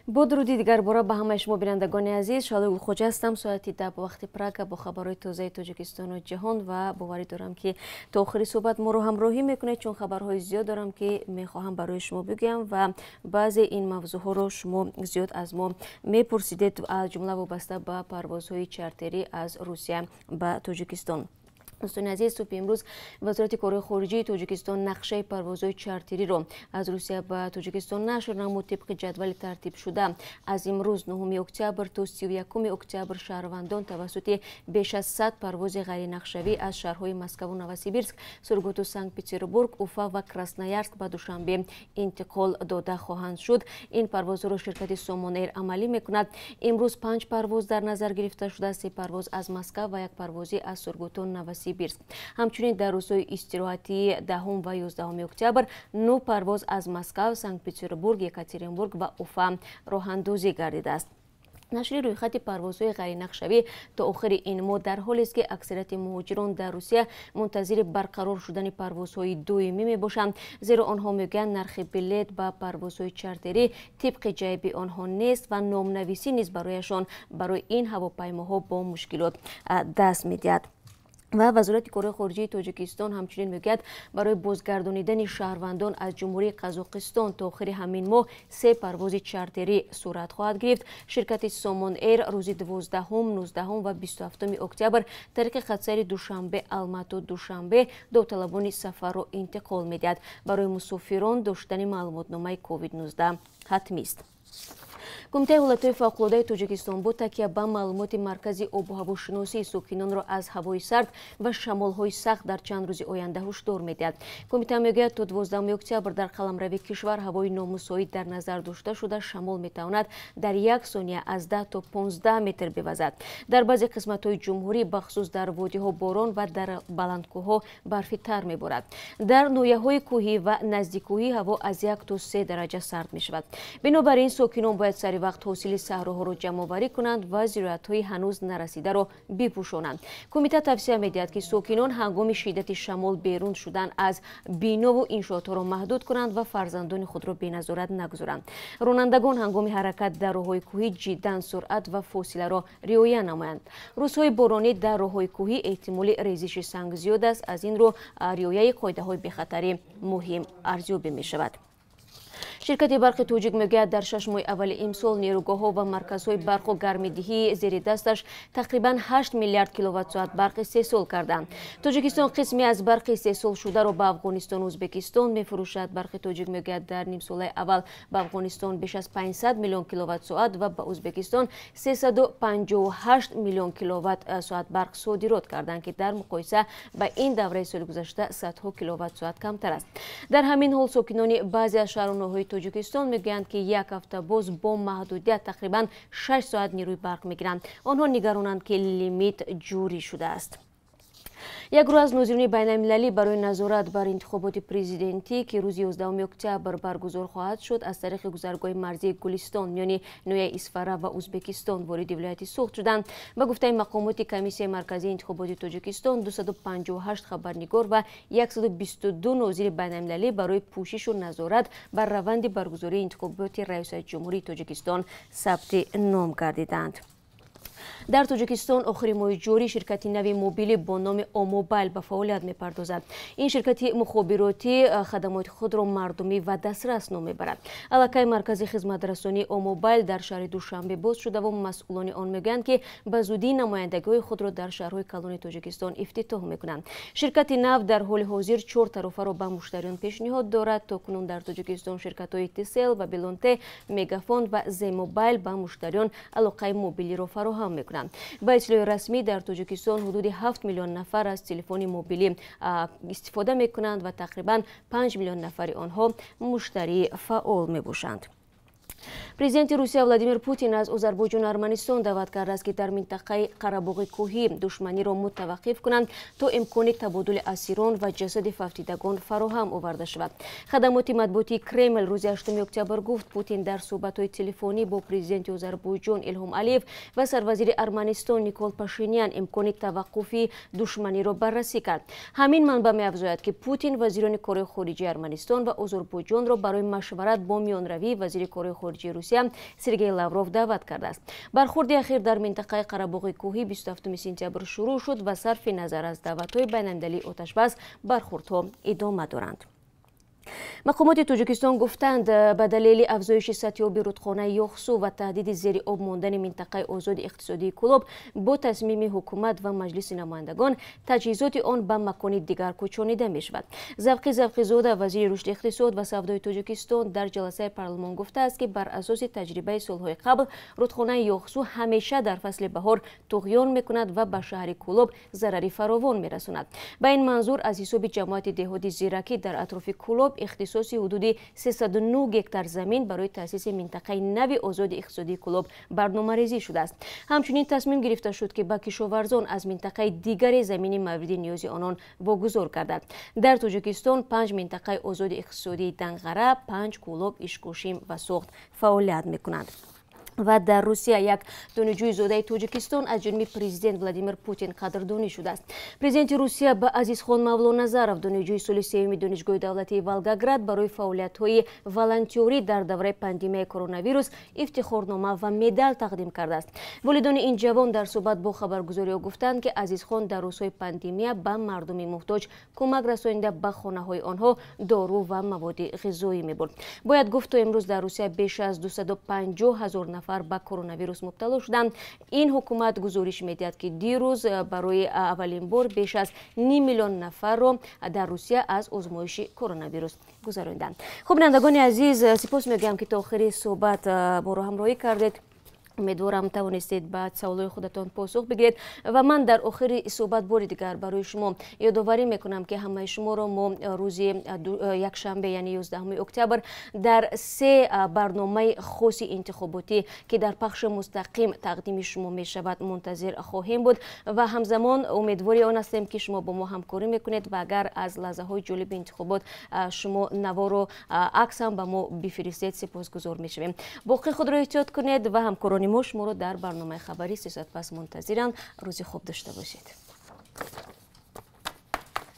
با درودی دیگر باره به همه شما بینندگان عزیز، شالو خوجا هستم. ساعتی 10 به وقت پراگ با خبرهای تازه تاجیکستان و جهان و باوری دارم که تا آخر صحبت ما رو همراهی میکنه، چون خبرهای زیاد دارم که میخواهم برای شما بگم و بعضی این موضوع ها رو شما زیاد از ما میپرسیدید، از جمله وابسته به پروازهای چارتری از روسیه به تاجیکستان. دوستان عزیز، صبح امروز وزارت کار خارجه تاجیکستان نقشه پروازهای چارتری را از روسیه به تاجیکستان نشر نمود. طبق جدول ترتیب شده از امروز 9 اکتبر تا 31 اکتبر شهروندان توسط بیش از 100 پرواز غیر نقشه‌ای از شهرهای مسکو و نوسیبیرسک، سورگوت و سنت پترزبورگ، اوفا و کراسنویارسک به دوشنبه انتقال داده خواهند شد. این پروازها را شرکت سومون ایر عملی میکند. امروز 5 پرواز در نظر گرفته شده، 3 پرواز از مسکو و 1 پروازی از سورگوت و نوسیبیرسک. همچنین در روزهای استراحتی 10 و 11 اکتبر 9 پرواز از مسکو، سنت پترزبورگ، یکاترینبورگ و اوفا راه اندازی گردیده است. نشر رویخط پروازهای غیر نقشه‌ای تا آخر این ماه در حالی است که اکثریت مهاجران در روسیه منتظر برقرار شدن پروازهای دومی میباشند، زیرا آنها میگویند نرخ بلیط با پروازهای چارتری طبق جیب آنها نیست و نامنویسی نیز برایشان برای این هواپیماها با مشکلات دست میدهد. و وزارت کار خارجه تاجیکستان همچنین میگوید برای بازگردانیدن شهروندان از جمهوری قزاقستان تا آخر همین ماه 3 پرواز چارتری صورت خواهد گرفت. شرکت سومون ایر روز 12، 19 و 27 اکتبر طریق خطسیر دوشنبه الماتو دوشنبه داوطلبان سفر را انتقال میدهد. برای مسافران داشتن معلوماتنامه کووید 19 حتمی است. کمیته ҳолатҳои фавқулоддаи тоҷикистон бо такя ба маълумоти маркази обу ҳавошиносии сокинонро аз ҳавои сард ва шамолҳои сахт дар чанд рӯзи оянда ҳушдор медиҳад. Кумита мегӯяд то 12 октябр дар қаламрави кишвар ҳавои номусоид дар назар дошта шуда шамол метавонад дар 1 сония аз 10 то 15 метр бивазад. дар баъзе қисматҳои ҷумҳурӣ бахусус дар водиҳо борон ва дар баландкӯҳҳо барфи тар меборад. дар ноҳияҳои кӯҳӣ ва наздиккӯҳӣ ҳаво аз 1 то 3 дараҷа сард мешавад. бинобар ин сокинон бояд сари вақт ҳосили саҳроҳоро ҷамъоварӣ кунанд ва зироятҳои ҳанӯз нарасидаро бипӯшонанд. кумита тавсия медиҳад ки сокинон ҳангоми шиддати шамол берун шудан аз бинову иншоотҳоро маҳдуд кунанд ва фарзандони худро беназорат нагузоранд. ронандагон ҳангоми ҳаракат дар роҳҳои кӯҳӣ ҷиддан суръат ва фосиларо риоя намоянд. рӯзҳои боронӣ дар роҳҳои кӯҳӣ эҳтимоли резиши санг зиёд аст. аз ин рӯ риояи қоидаҳои бехатарӣ муҳим арзёбӣ мешавад. ширкати барқи тоҷик мегӯяд дар 6 моҳи аввали имсол нерӯгоҳҳо ва марказҳои барқу гармидиҳии зери дасташ тақрибан 8 миллиард киловаттсоат барқ истеҳсол карданд. тоҷикистон қисми аз барқи истеҳсолшударо ба афғонистону ӯзбекистон мефурӯшад. барқи тоҷик мегӯяд дар нимсолаи аввал ба афғонистон беш аз 500 миллион киловаттсоат ва ба ӯзбекистон 358 миллион киловаттсоат барқ содирот карданд, ки дар муқоиса ба ин давраи соли гузашта садҳо киловаттсоат камтар аст. дар ҳамин ҳол сокинони баъзе аз шаҳрвоноҳои тоҷикистон мегӯянд ки як ҳафта боз бо маҳдудият тақрибан 6 соат нерӯи барқ мегиранд. онҳо нигаронанд ки лимит ҷорӣ шудааст. як рӯз аз нозирони байналмилалӣ барои назорат бар интихоботи президентӣ ки рӯзи 11 октябр баргузор хоҳад шуд аз тариқи гузаргоҳи марзии гулистон миёни ноҳияи исфара ва ӯзбекистон вориди вилояти суғд шуданд. ба гуфтаи мақомоти комиссияи марказии интихоботи тоҷикистон 258 хабарнигор ва 122 нозири байналмилалӣ барои пӯшишу назорат бар раванди баргузории интихоботи раисаи ҷумҳурии тоҷикистон сабти ном гардиданд. дар тоҷикистон охири моҳи ҷорӣ ширкати нави мобилӣ бо номи омобайл ба фаъолият мепардозад. ин ширкати мухобиротӣ хадамоти худро мардумӣ ва дастрас ном мебарад. аллакай маркази хизматрасонии омобайл дар шаҳри душанбе боз шудаву масъулони он мегӯянд ки ба зудӣ намояндагиҳои худро дар шаҳрҳои калони тоҷикистон ифтитоҳ мекунанд. ширкати нав дар ҳоли ҳозир 4 тарофаро ба муштариён пешниҳод дорад. то кунун дар тоҷикистон ширкатҳои тисел, бабилонте, мегафон ва земобайл ба муштариён алоқаи мобилиро фароҳам мекунанд. ба иттилои расмӣ дар тоҷикистон ҳудуди 7 миллион нафар аз телефони мобилӣ истифода мекунанд ва тақрибан 5 миллион нафари онҳо муштарии фаъол мебошанд. президенти русия Владимир Путин аз Озарбойҷону Арманистон даъват кардааст ки дар минтақаи Қарабоғи кӯҳӣ душманиро мутаваққиф кунанд то имкони табодули асирон ва ҷасади фавтидагон фароҳам оварда шавад. хадамоти матбуотии Кремл рӯзи 8 октябр гуфт Путин дар суҳбатҳои телефонӣ бо президенти Озарбойҷон Илҳом Алиев ва сарвазири Арманистон Никол Пашинян имкони таваққуфи душманиро баррасӣ кард. ҳамин манба меафзояд ки Путин вазирони кори хориҷии Арманистон ва Озарбойҷонро барои машварат бо миёнаравии вазири кори хориҷии Русия Сергей Лавров даъват кардааст. Бархурди ахир дар минтақаи Қарабоғи кӯҳӣ 27 сентябр шурӯъ шуд ва сарфи назар аз даъватҳои байналмилалии оташбас бархурдҳо идома доранд. мақомоти Тоҷикистон гуфтанд ба далели афзоиши сатҳиёби рудхонаи Ёхсу ва таҳдиди зери об мондани минтақаи озоди иқтисодии Кӯлоб бо тасмими ҳукумат ва маҷлиси намояндагон таҷҳизоти он ба макони дигар кӯчонида мешавад. Завқи Завқизода, вазири рушди иқтисод ва савдои Тоҷикистон дар ҷаласаи парлумон гуфтааст ки бар асоси таҷрибаи солҳои қабл рудхонаи Ёхсу ҳамеша дар фасли баҳор туғён мекунад ва ба шаҳри Кӯлоб зарари фаровон мерасонад. Ба ин манзур аз ҳисоби ҷамоати деҳоти зиракӣ дар атрофи Кӯлоб ихтисоси ҳудуди 309 гектар замин барои таъсиси минтақаи нави озоди иқтисодии Кӯлоб барномарезӣ шудааст. ҳамчунин тасмим гирифта шуд ки ба кишоварзон аз минтақаи дигаре замини мавриди ниёзи онон вогузор гардад. дар Тоҷикистон 5 минтақаи озоди иқтисодии Данғара, 5 Кӯлоб, Ишкушим ва Сохт фаъолият мекунанд. ва дар Русия як донишҷӯи зодаи Тоҷикистон аз ҷониби президент Владимир Путин қадрдонӣ шудааст. Президенти Русия ба Азизхон Мавлоназаров, донишҷӯи соли 3-уми донишгоҳи давлатии Волгоград, барои фаъолиятҳои волонтёрӣ дар давраи пандемияи коронавирус ифтихорнома ва медал тақдим кардааст. волидони ин ҷавон дар суҳбат бо хабаргузориҳо гуфтанд ки Азизхон дар рӯзҳои пандемия ба мардуми муҳтоҷ кӯмак расонида ба хонаҳои онҳо дору ва маводи ғизоӣ мебурд. бояд гуфт то имрӯз дар Русия беш аз 250 000 нафар ба коронавирус мубтало шуданд. ин ҳукумат гузориш медиҳад ки дирӯз барои аввалин бор беш аз 5 миллион нафарро дар Русия аз озмоиши коронавирус гузаронданд. хуб, бинандагони азиз, сипос мегӯям ки то охири суҳбат моро ҳамроҳӣ кардед. умедворам тавонистед ба саволҳои худатон посух бигиред ва ман дар охири суҳбат бори дигар барои шумо ёдоварӣ мекунам ки ҳамаи шуморо мо рӯзи якшанбе яъни 11 октябр дар 3 барномаи хоси интихоботӣ ки дар пахши мустақим тақдими шумо мешавад мунтазир хоҳем буд ва ҳамзамон умедвори он ҳастем ки шумо бо мо ҳамкорӣ мекунед ва агар аз лаҳзаҳои ҷолиби интихобот шумо наворо аксам ба мо бифиристед сипосгузор мешавем. боқӣ худро эҳтиёт кунед ва ҳамкорони мо шуморо дар барномаи хабари 3 соат пас мунтазиранд. рӯзи хуб дошта бошед.